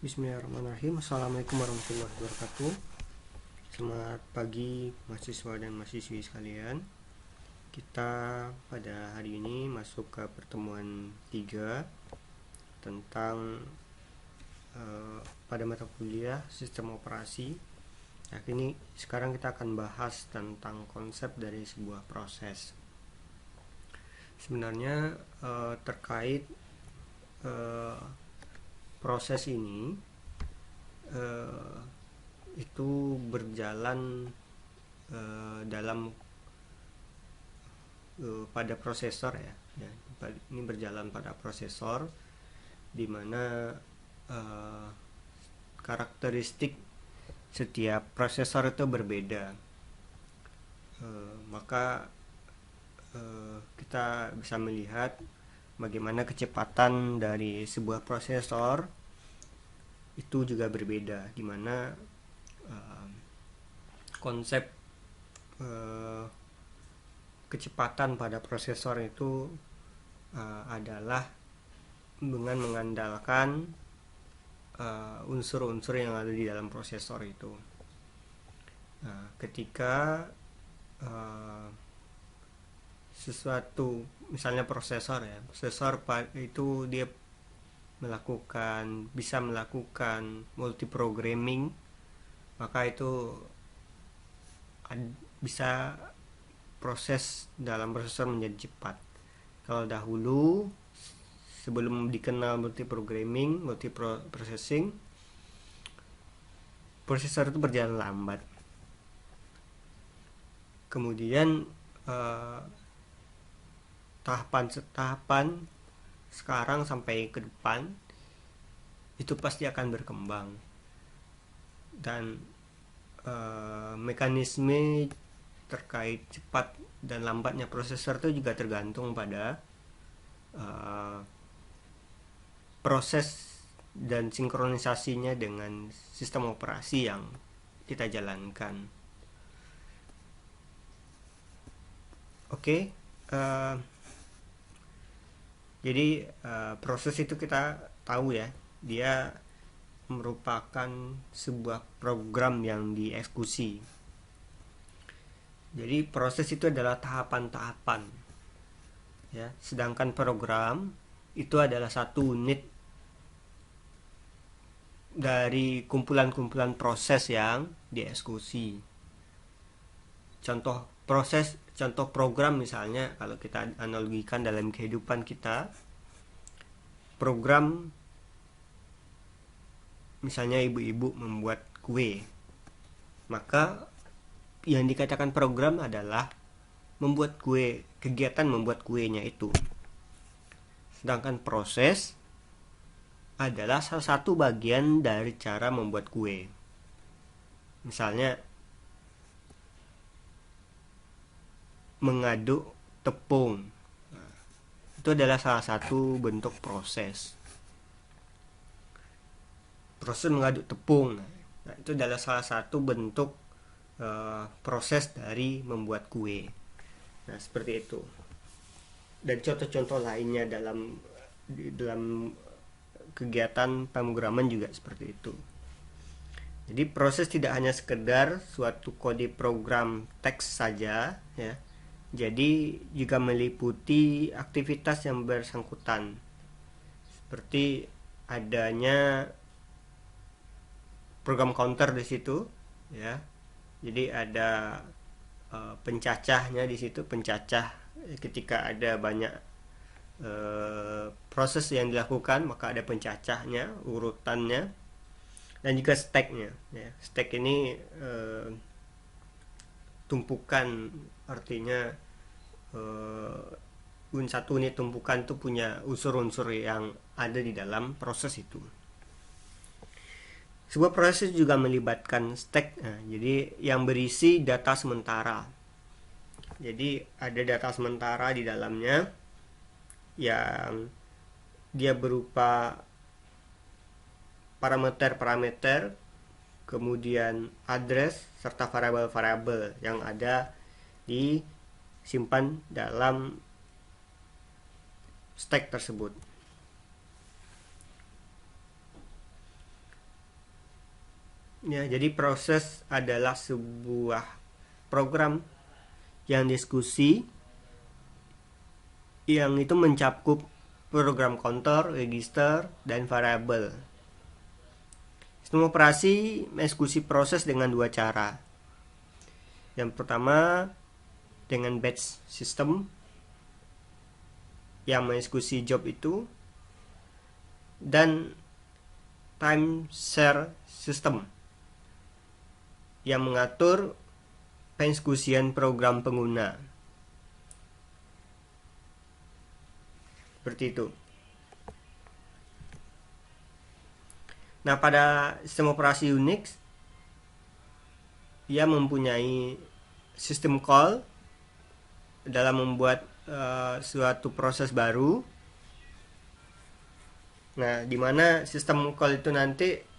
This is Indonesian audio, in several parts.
Bismillahirrahmanirrahim. Assalamualaikum warahmatullahi wabarakatuh. Selamat pagi mahasiswa dan mahasiswi sekalian. Kita pada hari ini masuk ke pertemuan 3 tentang pada mata kuliah sistem operasi. Nah, sekarang kita akan bahas tentang konsep dari sebuah proses. Sebenarnya terkait proses ini itu berjalan dalam pada prosesor ya. Ini berjalan pada prosesor, di mana karakteristik setiap prosesor itu berbeda. Maka kita bisa melihat bagaimana kecepatan dari sebuah prosesor itu juga berbeda, di mana konsep kecepatan pada prosesor itu adalah dengan mengandalkan unsur-unsur yang ada di dalam prosesor itu. Ketika sesuatu, misalnya prosesor itu dia bisa melakukan multiprogramming, maka itu bisa proses dalam prosesor menjadi cepat. Kalau dahulu sebelum dikenal multiprogramming, multiprocessing, prosesor itu berjalan lambat. Kemudian tahapan sekarang sampai ke depan itu pasti akan berkembang, dan mekanisme terkait cepat dan lambatnya prosesor itu juga tergantung pada proses dan sinkronisasinya dengan sistem operasi yang kita jalankan. Oke. Jadi proses itu kita tahu ya, dia merupakan sebuah program yang dieksekusi. Jadi proses itu adalah tahapan-tahapan ya, sedangkan program itu adalah satu unit dari kumpulan-kumpulan proses yang dieksekusi. Contoh program misalnya, kalau kita analogikan dalam kehidupan kita, program misalnya ibu-ibu membuat kue, maka yang dikatakan program adalah membuat kue, kegiatan membuat kuenya itu. Sedangkan proses adalah salah satu bagian dari cara membuat kue. Misalnya mengaduk tepung, itu adalah salah satu bentuk proses mengaduk tepung. Itu adalah salah satu bentuk proses dari membuat kue. Nah, seperti itu. Dan contoh-contoh lainnya dalam kegiatan pemrograman juga seperti itu. Jadi proses tidak hanya sekedar suatu kode program teks saja ya. Jadi juga meliputi aktivitas yang bersangkutan, seperti adanya program counter di situ ya. Jadi ada pencacahnya di situ, pencacah ketika ada banyak proses yang dilakukan, maka ada pencacahnya, urutannya, dan juga stacknya ya. Stack ini tumpukan, artinya satu unit tumpukan itu punya unsur-unsur yang ada di dalam proses itu. Sebuah proses juga melibatkan stack. Nah, jadi yang berisi data sementara. Jadi ada data sementara di dalamnya yang dia berupa parameter-parameter, kemudian address serta variabel-variabel yang ada disimpan dalam stack tersebut. Ya, jadi proses adalah sebuah program yang diskusi yang itu mencakup program counter, register, dan variabel. Sistem operasi mengeksekusi proses dengan dua cara. Yang pertama dengan batch system yang mengeksekusi job itu, dan time share system yang mengatur pengeksekusian program pengguna. Seperti itu. Nah, pada sistem operasi Unix, ia mempunyai sistem call dalam membuat suatu proses baru. Nah, di mana sistem call itu nanti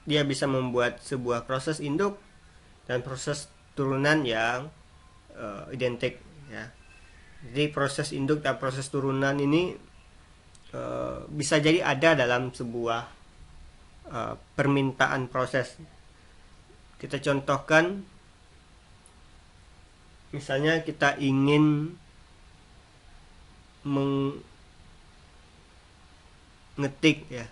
dia bisa membuat sebuah proses induk dan proses turunan yang identik, ya. Jadi proses induk dan proses turunan ini bisa jadi ada dalam sebuah permintaan proses. Kita contohkan, misalnya kita ingin mengetik, ya,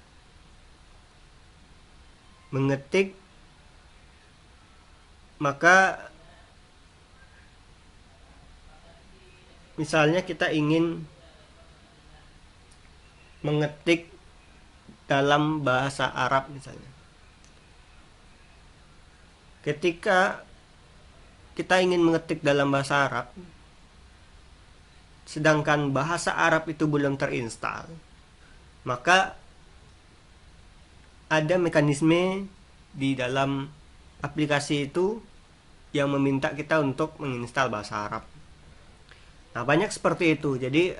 mengetik, maka misalnya kita ingin mengetik dalam bahasa Arab misalnya. Ketika kita ingin mengetik dalam bahasa Arab, sedangkan bahasa Arab itu belum terinstal, maka ada mekanisme di dalam aplikasi itu yang meminta kita untuk menginstal bahasa Arab. Nah, banyak seperti itu. Jadi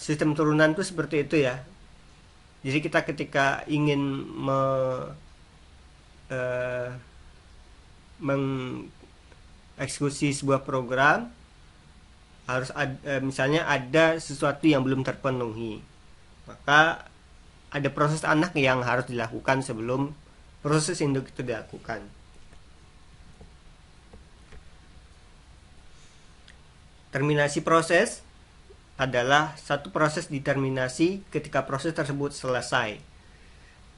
sistem turunan itu seperti itu, ya. Jadi kita ketika ingin mengeksekusi sebuah program, harus misalnya ada sesuatu yang belum terpenuhi, maka ada proses anak yang harus dilakukan sebelum proses induk itu dilakukan. Terminasi proses adalah satu proses diterminasi ketika proses tersebut selesai.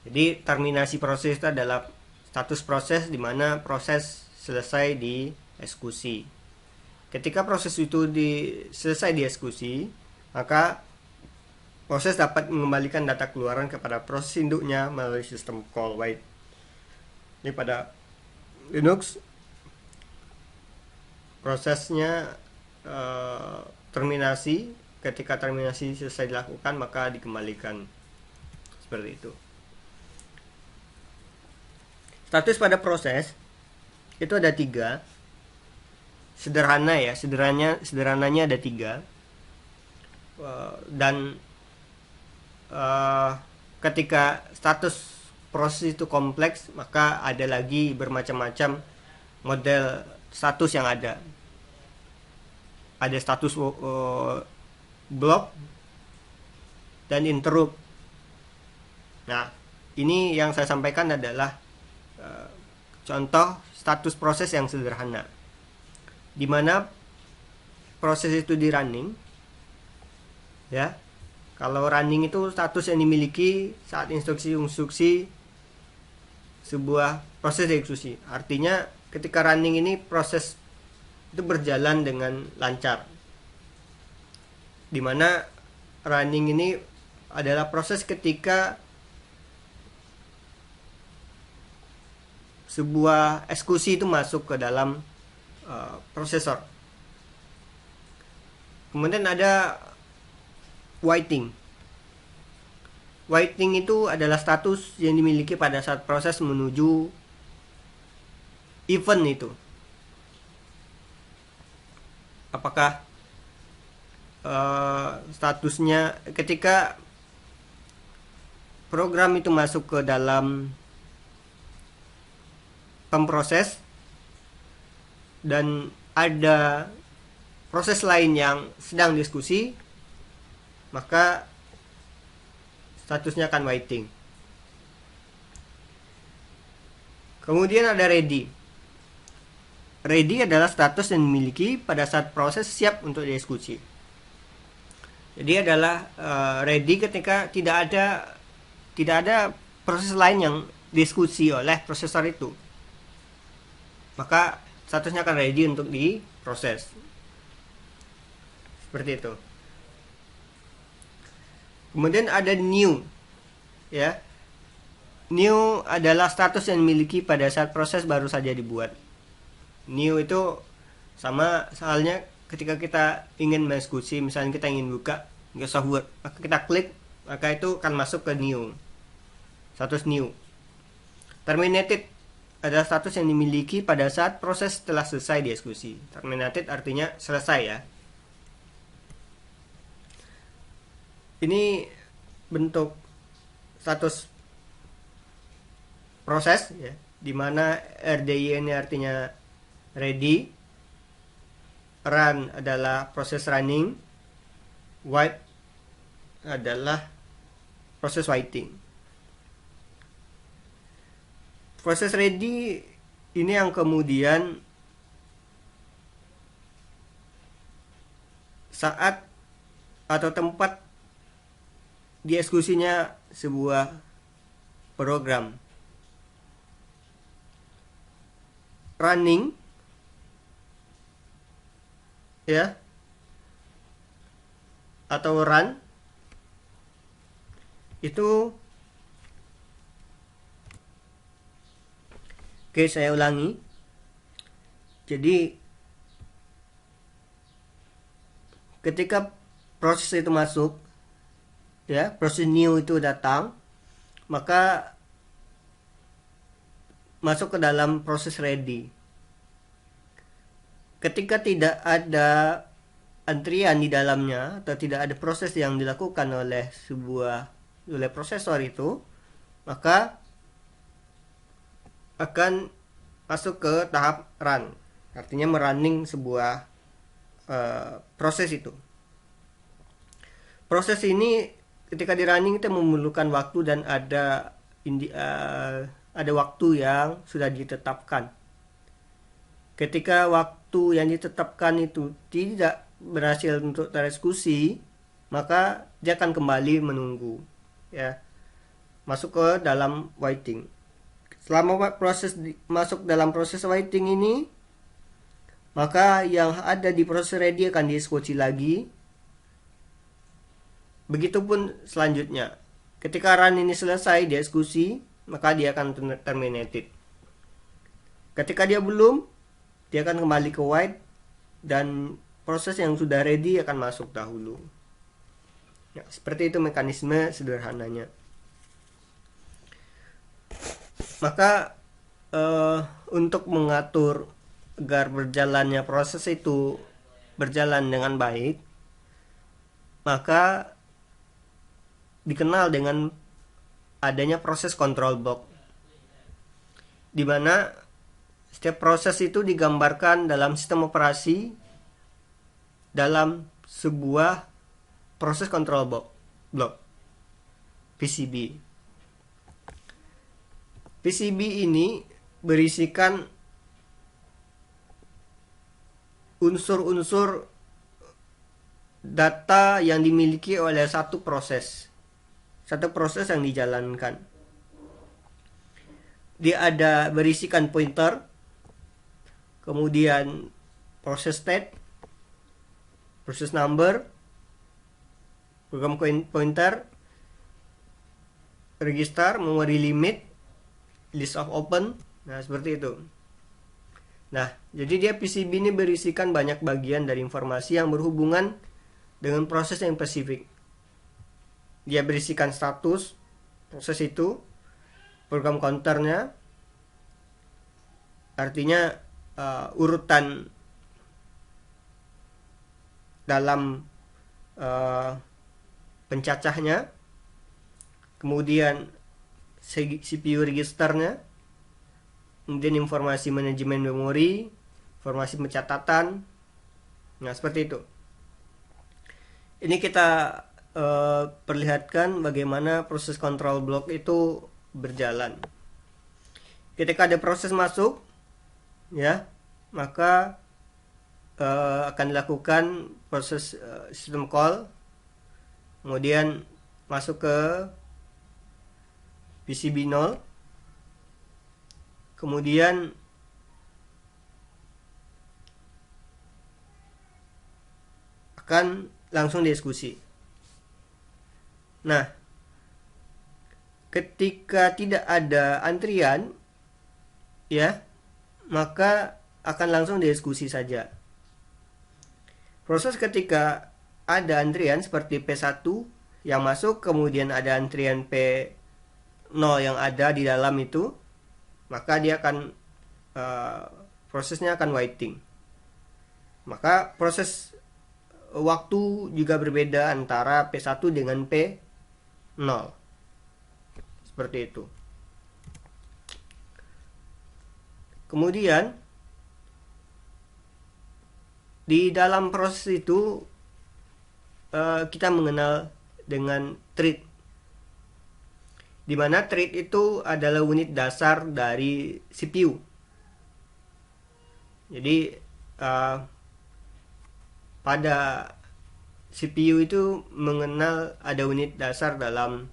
Jadi terminasi proses itu adalah status proses di mana proses selesai dieksekusi. Ketika proses itu selesai dieksekusi, maka proses dapat mengembalikan data keluaran kepada proses induknya melalui sistem call wait. Ini pada Linux prosesnya terminasi, ketika terminasi selesai dilakukan maka dikembalikan, seperti itu. Status pada proses itu ada 3. Sederhana, ya, sederhananya ada 3. Dan ketika status proses itu kompleks, maka ada lagi bermacam-macam model status yang ada. Ada status block dan interrupt. Nah, ini yang saya sampaikan adalah contoh status proses yang sederhana, di mana proses itu di running, ya. Kalau running itu status yang dimiliki saat instruksi sebuah proses dieksekusi. Artinya ketika running ini proses itu berjalan dengan lancar, dimana running ini adalah proses ketika sebuah eksekusi itu masuk ke dalam prosesor. Kemudian ada waiting. Waiting itu adalah status yang dimiliki pada saat proses menuju event itu. Apakah statusnya ketika program itu masuk ke dalam pemproses dan ada proses lain yang sedang diskusi, maka statusnya akan waiting. Kemudian ada ready. Ready adalah status yang dimiliki pada saat proses siap untuk dieksekusi. Jadi adalah ready ketika tidak ada proses lain yang dieksekusi oleh prosesor itu. Maka statusnya akan ready untuk diproses. Seperti itu. Kemudian ada new. Ya. New adalah status yang dimiliki pada saat proses baru saja dibuat. New itu sama halnya ketika kita ingin mengeksekusi, misalnya kita ingin buka Microsoft Word, maka kita klik, maka itu akan masuk ke new. Status new. Terminated adalah status yang dimiliki pada saat proses telah selesai dieksekusi. Terminated artinya selesai ya. Ini bentuk status proses ya, dimana RDI ini artinya ready, run adalah proses running, wait adalah proses waiting. Proses ready ini yang kemudian saat atau tempat dieksekusinya sebuah program. Running ya atau run itu, oke, saya ulangi. Jadi ketika proses itu masuk ya, proses new itu datang, maka masuk ke dalam proses ready. Ketika tidak ada antrian di dalamnya atau tidak ada proses yang dilakukan oleh prosesor itu, maka akan masuk ke tahap run. Artinya merunning sebuah proses itu. Proses ini ketika di running kita memerlukan waktu dan ada waktu yang sudah ditetapkan. Ketika waktu yang ditetapkan itu tidak berhasil untuk tereksekusi, maka dia akan kembali menunggu ya, masuk ke dalam waiting. Selama proses masuk dalam proses waiting ini, maka yang ada di proses ready akan dieksekusi lagi. Begitupun selanjutnya. Ketika run ini selesai dieksekusi, maka dia akan terminated. Ketika dia belum, dia akan kembali ke wait dan proses yang sudah ready akan masuk dahulu. Ya, seperti itu mekanisme sederhananya. Maka untuk mengatur agar berjalannya proses itu berjalan dengan baik, maka dikenal dengan adanya proses control block, di mana setiap proses itu digambarkan dalam sistem operasi dalam sebuah proses control block PCB. PCB ini berisikan unsur-unsur data yang dimiliki oleh satu proses yang dijalankan. Dia ada berisikan pointer, kemudian proses state, proses number, program pointer, register, memory limit, list of open. Nah, seperti itu. Nah, jadi dia PCB ini berisikan banyak bagian dari informasi yang berhubungan dengan proses yang spesifik. Dia berisikan status proses itu, program counternya, artinya urutan dalam pencacahnya, kemudian CPU registernya, kemudian informasi manajemen memori, informasi pencatatan. Nah, seperti itu. Ini kita perlihatkan bagaimana proses control block itu berjalan. ketika ada proses masuk, ya, maka akan dilakukan proses system call, kemudian masuk ke PCB 0, kemudian akan langsung dieksekusi. Nah, ketika tidak ada antrian, ya, maka akan langsung dieksekusi saja. Proses ketika ada antrian seperti P1 yang masuk, kemudian ada antrian P0 yang ada di dalam itu, maka dia akan prosesnya akan waiting. Maka proses waktu juga berbeda antara P1 dengan P0. Seperti itu. Kemudian di dalam proses itu kita mengenal dengan thread, di mana thread itu adalah unit dasar dari CPU. Jadi pada CPU itu mengenal ada unit dasar dalam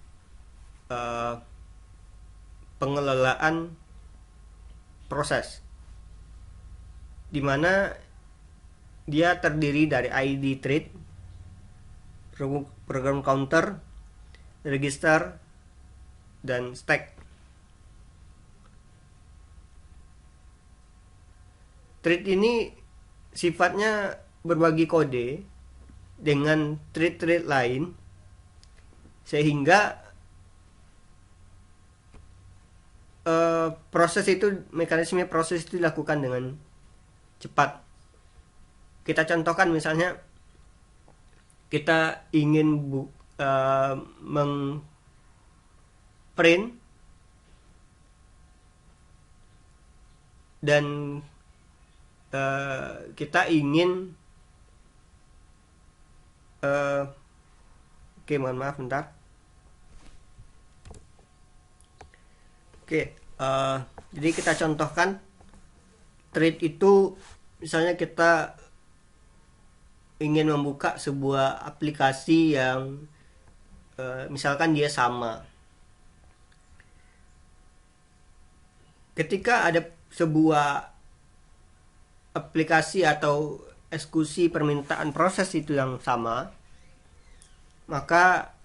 pengelolaan proses, di mana dia terdiri dari ID thread, program counter, register, dan stack. Thread ini sifatnya berbagi kode dengan thread-thread lain, sehingga mekanisme proses itu dilakukan dengan cepat. Kita contohkan, misalnya kita ingin mengprint dan kita ingin oke, mohon maaf bentar. Oke, jadi kita contohkan thread itu, misalnya kita ingin membuka sebuah aplikasi yang misalkan dia sama. Ketika ada sebuah aplikasi atau eksekusi permintaan proses itu yang sama, maka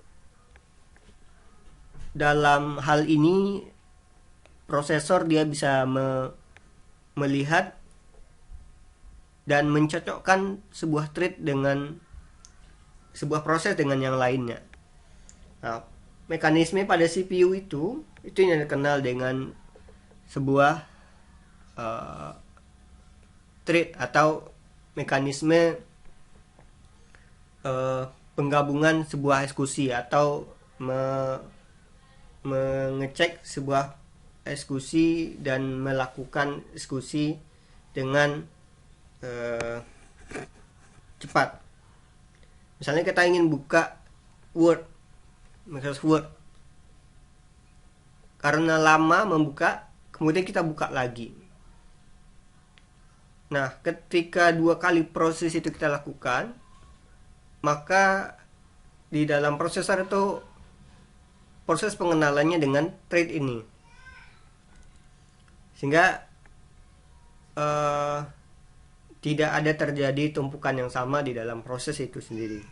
dalam hal ini prosesor dia bisa melihat dan mencocokkan sebuah thread dengan sebuah proses dengan yang lainnya. Nah, mekanisme pada CPU itu yang dikenal dengan sebuah thread atau mekanisme penggabungan sebuah eksekusi atau mengecek sebuah eksekusi dan melakukan eksekusi dengan cepat. Misalnya kita ingin buka Microsoft Word, karena lama membuka, kemudian kita buka lagi. Nah, ketika 2 kali proses itu kita lakukan, maka di dalam prosesor itu proses pengenalannya dengan thread ini, sehingga tidak ada terjadi tumpukan yang sama di dalam proses itu sendiri.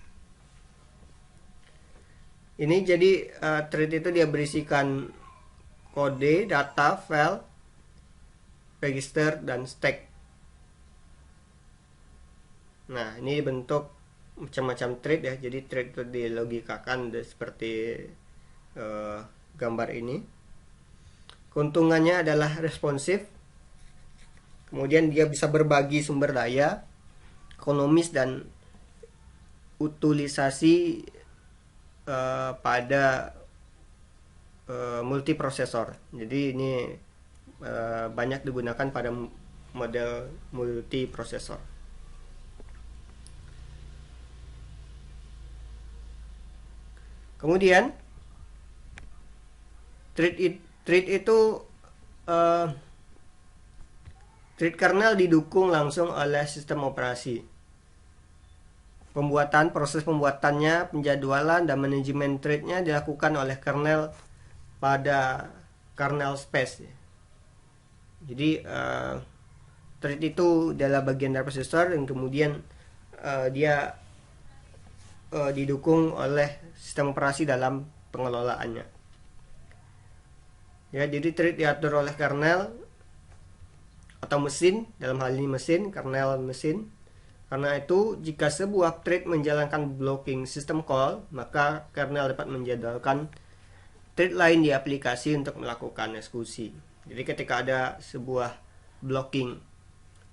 Ini jadi thread itu dia berisikan kode, data, file, register, dan stack. Nah, ini bentuk macam-macam thread ya. Jadi thread itu dilogikakan seperti gambar ini. Keuntungannya adalah responsif, kemudian dia bisa berbagi sumber daya, ekonomis, dan utilisasi pada multiprosesor. Jadi ini banyak digunakan pada model multiprosesor. Kemudian thread itu uh, thread kernel didukung langsung oleh sistem operasi. Proses pembuatannya, penjadwalan, dan manajemen threadnya dilakukan oleh kernel pada kernel space. Jadi thread itu adalah bagian dari prosesor, dan kemudian dia didukung oleh sistem operasi dalam pengelolaannya. Ya, jadi thread diatur oleh kernel atau mesin, dalam hal ini mesin, kernel mesin. Karena itu, jika sebuah thread menjalankan blocking system call, maka kernel dapat menjadwalkan thread lain di aplikasi untuk melakukan eksekusi. Jadi ketika ada sebuah blocking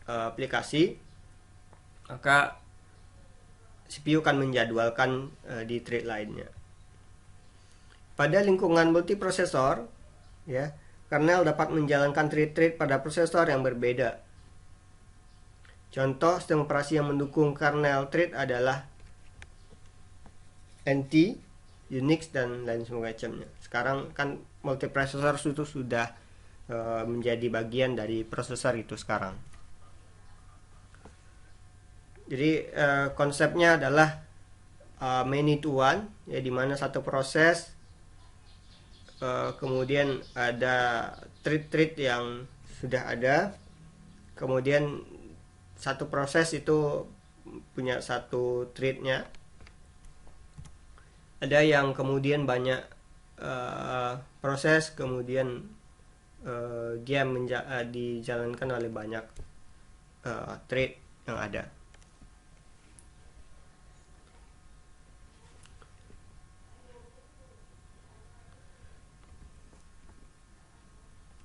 aplikasi, maka CPU akan menjadwalkan di thread lainnya. Pada lingkungan multiprosesor, ya, kernel dapat menjalankan thread-thread pada prosesor yang berbeda. Contoh sistem operasi yang mendukung kernel thread adalah NT, Unix, dan lain semacamnya. Sekarang kan multiprosesor itu sudah menjadi bagian dari prosesor itu sekarang. Jadi konsepnya adalah many to one, ya, di mana satu proses kemudian ada thread-thread yang sudah ada, kemudian satu proses itu punya satu threadnya. Ada yang kemudian banyak proses, kemudian dia dijalankan oleh banyak thread yang ada.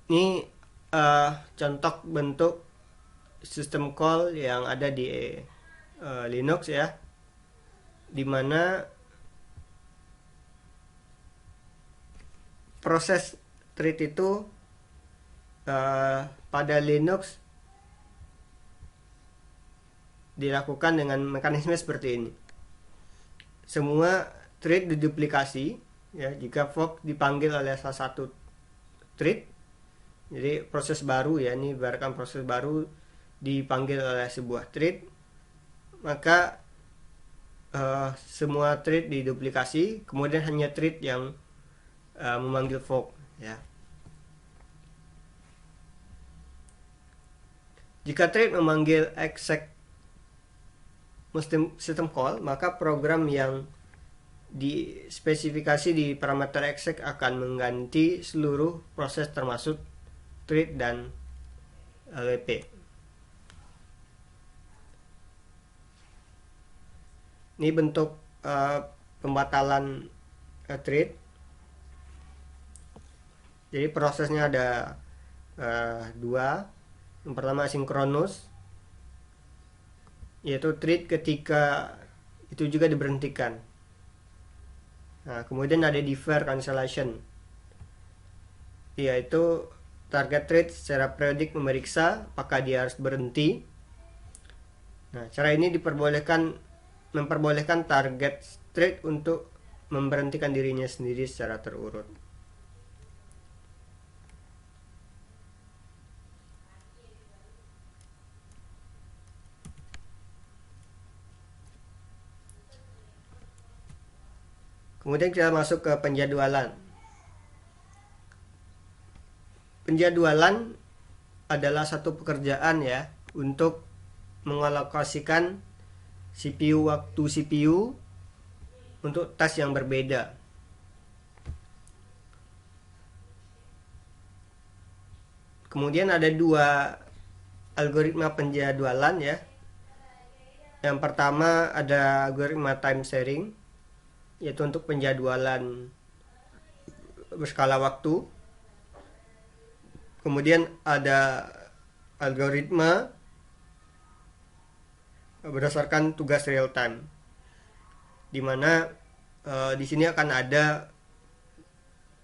Ini contoh bentuk sistem call yang ada di Linux, ya, dimana proses thread itu pada Linux dilakukan dengan mekanisme seperti ini. Semua thread diduplikasi, ya, jika fork dipanggil oleh salah satu thread. Jadi proses baru, ya, ini ibaratkan proses baru dipanggil oleh sebuah thread, maka semua thread diduplikasi, kemudian hanya thread yang memanggil fork, ya. Jika thread memanggil exec system call, maka program yang dispesifikasi di parameter exec akan mengganti seluruh proses termasuk thread dan LWP. Ini bentuk pembatalan thread. Jadi prosesnya ada dua. Yang pertama sinkronus, yaitu thread ketika itu juga diberhentikan. Nah, kemudian ada defer cancellation, yaitu target thread secara periodik memeriksa apakah dia harus berhenti. Nah, cara ini memperbolehkan target thread untuk memberhentikan dirinya sendiri secara terurut. Kemudian kita masuk ke penjadwalan. Penjadwalan adalah satu pekerjaan, ya, untuk mengalokasikan waktu CPU untuk task yang berbeda. Kemudian ada dua algoritma penjadwalan, ya. Yang pertama ada algoritma time sharing, yaitu untuk penjadwalan berskala waktu. Kemudian ada algoritma berdasarkan tugas real time, di mana di sini akan ada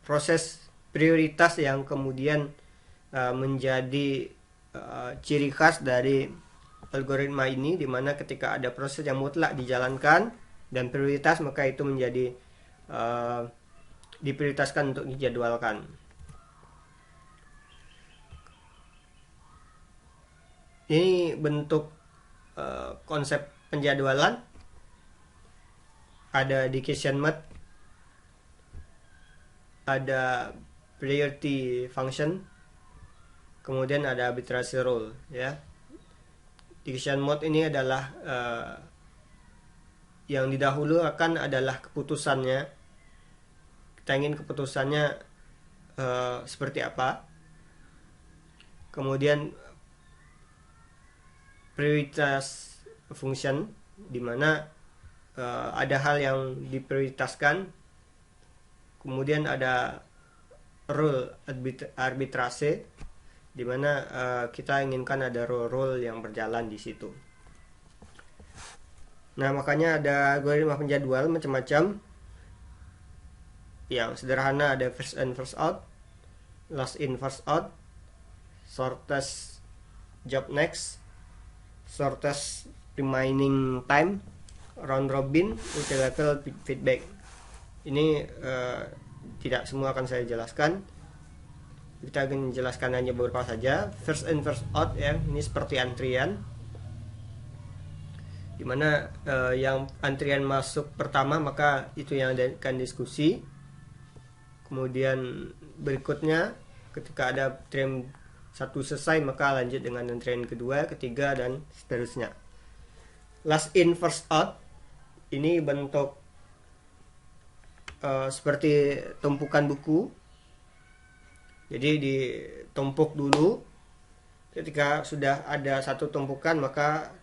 proses prioritas yang kemudian menjadi ciri khas dari algoritma ini, di mana ketika ada proses yang mutlak dijalankan dan prioritas, maka itu menjadi diprioritaskan untuk dijadwalkan. Ini bentuk konsep penjadwalan. Ada decision mode, ada priority function, kemudian ada arbitrary rule ya. Decision mode ini adalah yang didahulukan adalah keputusannya. Kita ingin keputusannya seperti apa. Kemudian prioritas function, di mana ada hal yang diprioritaskan. Kemudian ada rule arbitrase, di mana kita inginkan ada rule yang berjalan di situ. Nah, makanya ada algoritma penjadwal macam-macam. Yang sederhana ada first in first out, last in first out, shortest job next, shortest remaining time, round robin, multi-level feedback. Ini tidak semua akan saya jelaskan. Kita akan menjelaskan hanya beberapa saja. First in first out ya, ini seperti antrian, dimana yang antrian masuk pertama maka itu yang akan diskusi. Kemudian berikutnya ketika ada antrian satu selesai maka lanjut dengan antrian kedua, ketiga, dan seterusnya. Last in first out ini bentuk seperti tumpukan buku. Jadi ditumpuk dulu. Ketika sudah ada satu tumpukan maka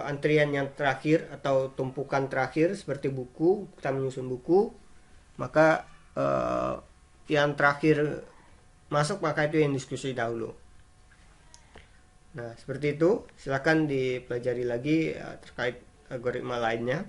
antrian yang terakhir atau tumpukan terakhir seperti buku, kita menyusun buku, maka yang terakhir masuk maka itu yang diskusi dahulu. Nah, seperti itu. Silakan dipelajari lagi terkait algoritma lainnya.